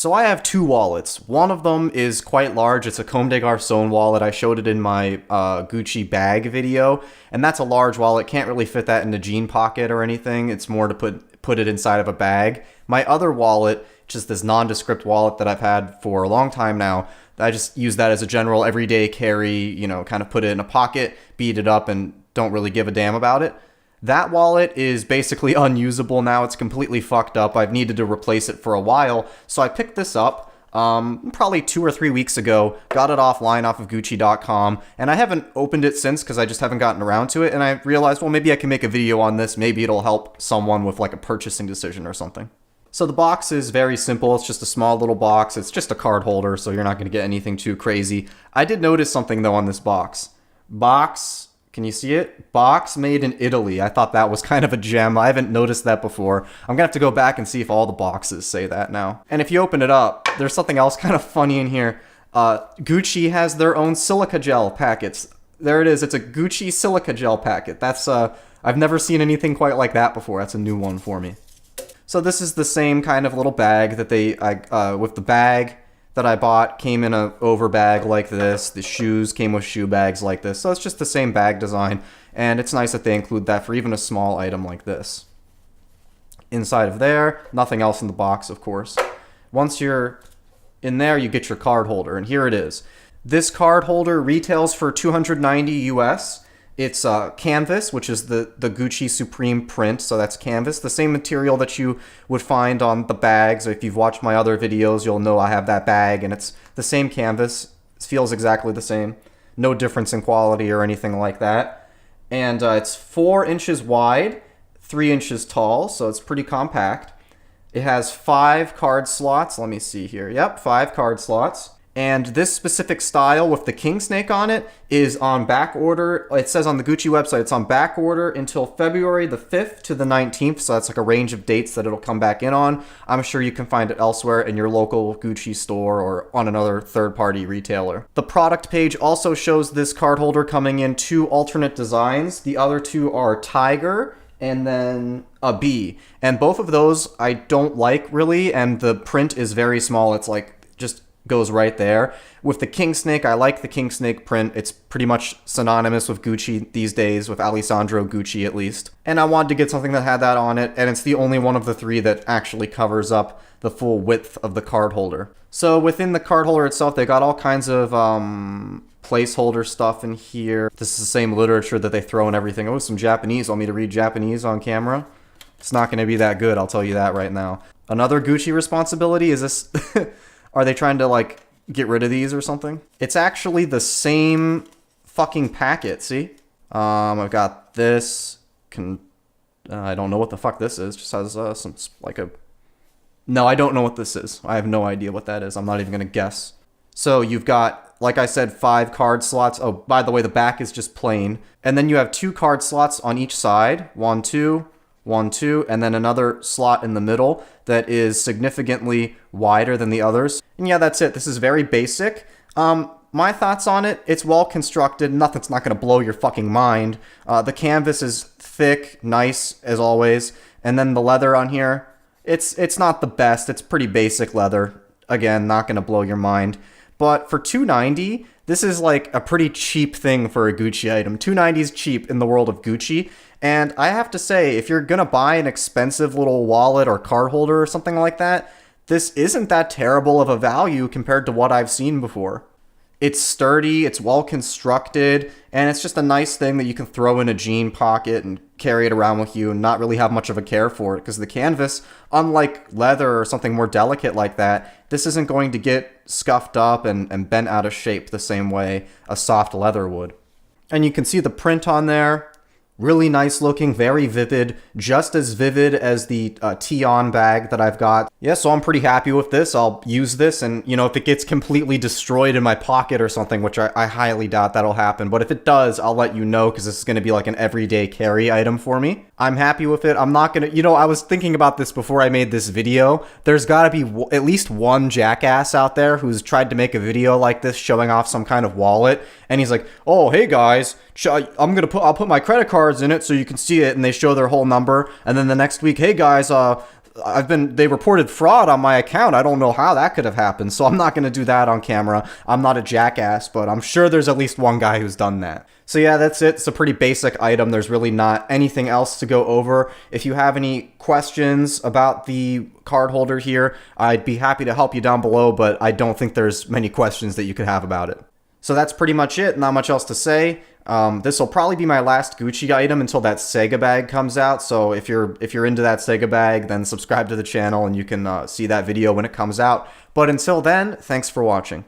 So I have two wallets. One of them is quite large. It's a Comme des Garçons wallet. I showed it in my Gucci bag video, and that's a large wallet. Can't really fit that in a jean pocket or anything. It's more to put it inside of a bag. My other wallet, just this nondescript wallet that I've had for a long time now, I just use that as a general everyday carry, you know, kind of put it in a pocket, beat it up, and don't really give a damn about it. That wallet is basically unusable now. It's completely fucked up. I've needed to replace it for a while. So I picked this up probably 2 or 3 weeks ago, got it offline off of Gucci.com, and I haven't opened it since because I just haven't gotten around to it. And I realized, well, maybe I can make a video on this. Maybe it'll help someone with like a purchasing decision or something. So the box is very simple. It's just a small little box. It's just a card holder, so you're not going to get anything too crazy. I did notice something though on this box. Can you see it? Box made in Italy. I thought that was kind of a gem. I haven't noticed that before. I'm gonna have to go back and see if all the boxes say that now. And if you open it up, there's something else kind of funny in here. Gucci has their own silica gel packets. There it is. It's a Gucci silica gel packet. That's I've never seen anything quite like that before. That's a new one for me. So this is the same kind of little bag that with the bag that I bought came in a over bag like this. The shoes came with shoe bags like this. So it's just the same bag design, and it's nice that they include that for even a small item like this. Inside of there, nothing else in the box, of course. Once you're in there, you get your card holder, and here it is. This card holder retails for $290 US. It's canvas, which is the Gucci Supreme print, so that's canvas. The same material that you would find on the bags. If you've watched my other videos, you'll know I have that bag, and it's the same canvas. It feels exactly the same. No difference in quality or anything like that. And it's 4 inches wide, 3 inches tall, so it's pretty compact. It has 5 card slots. Let me see here. Yep, 5 card slots. And this specific style with the Kingsnake on it is on back order. It says on the Gucci website it's on back order until February the 5th to the 19th. So that's like a range of dates that it'll come back in on. I'm sure you can find it elsewhere in your local Gucci store or on another third-party retailer. The product page also shows this card holder coming in 2 alternate designs. The other 2 are Tiger and then a bee. And both of those I don't like really, and the print is very small. It's like just goes right there. With the Kingsnake, I like the Kingsnake print. It's pretty much synonymous with Gucci these days, with Alessandro Gucci at least. And I wanted to get something that had that on it, and it's the only one of the 3 that actually covers up the full width of the card holder. So within the card holder itself, they got all kinds of placeholder stuff in here. This is the same literature that they throw in everything. Oh, some Japanese. Want me to read Japanese on camera? It's not going to be that good, I'll tell you that right now. Another Gucci responsibility is this... Are they trying to, like, get rid of these or something? It's actually the same fucking packet, see? I've got this. I don't know what the fuck this is. Just has some, like a... No, I don't know what this is. I have no idea what that is. I'm not even going to guess. So you've got, like I said, 5 card slots. Oh, by the way, the back is just plain. And then you have 2 card slots on each side. 1, 2... 1, 2, and then another slot in the middle that is significantly wider than the others. And yeah, that's it. This is very basic. My thoughts on it, it's well constructed. Nothing's not going to blow your fucking mind. The canvas is thick, nice, as always. And then the leather on here, it's not the best. It's pretty basic leather. Again, not going to blow your mind. But for $290, this is like a pretty cheap thing for a Gucci item. $290 is cheap in the world of Gucci. And I have to say, if you're going to buy an expensive little wallet or card holder or something like that, this isn't that terrible of a value compared to what I've seen before. It's sturdy, it's well constructed, and it's just a nice thing that you can throw in a jean pocket and carry it around with you and not really have much of a care for it, because the canvas, unlike leather or something more delicate like that, this isn't going to get scuffed up and bent out of shape the same way a soft leather would. And you can see the print on there. Really nice looking, very vivid, just as vivid as the Tion bag that I've got. Yeah, so I'm pretty happy with this. I'll use this, and you know, if it gets completely destroyed in my pocket or something, which I highly doubt that'll happen, but if it does, I'll let you know, because this is going to be like an everyday carry item for me. I'm happy with it. I'm not going to, you know, I was thinking about this before I made this video. There's got to be at least one jackass out there who's tried to make a video like this showing off some kind of wallet, and he's like, oh, hey guys, I'll put my credit cards in it so you can see it, and they show their whole number, and then the next week, hey guys, they reported fraud on my account. I don't know how that could have happened, so I'm not going to do that on camera. I'm not a jackass, but I'm sure there's at least one guy who's done that. So yeah, that's it. It's a pretty basic item. There's really not anything else to go over. If you have any questions about the card holder here, I'd be happy to help you down below, but I don't think there's many questions that you could have about it. So that's pretty much it. Not much else to say. This will probably be my last Gucci item until that Sega bag comes out. So if you're into that Sega bag, then subscribe to the channel and you can see that video when it comes out. But until then, thanks for watching.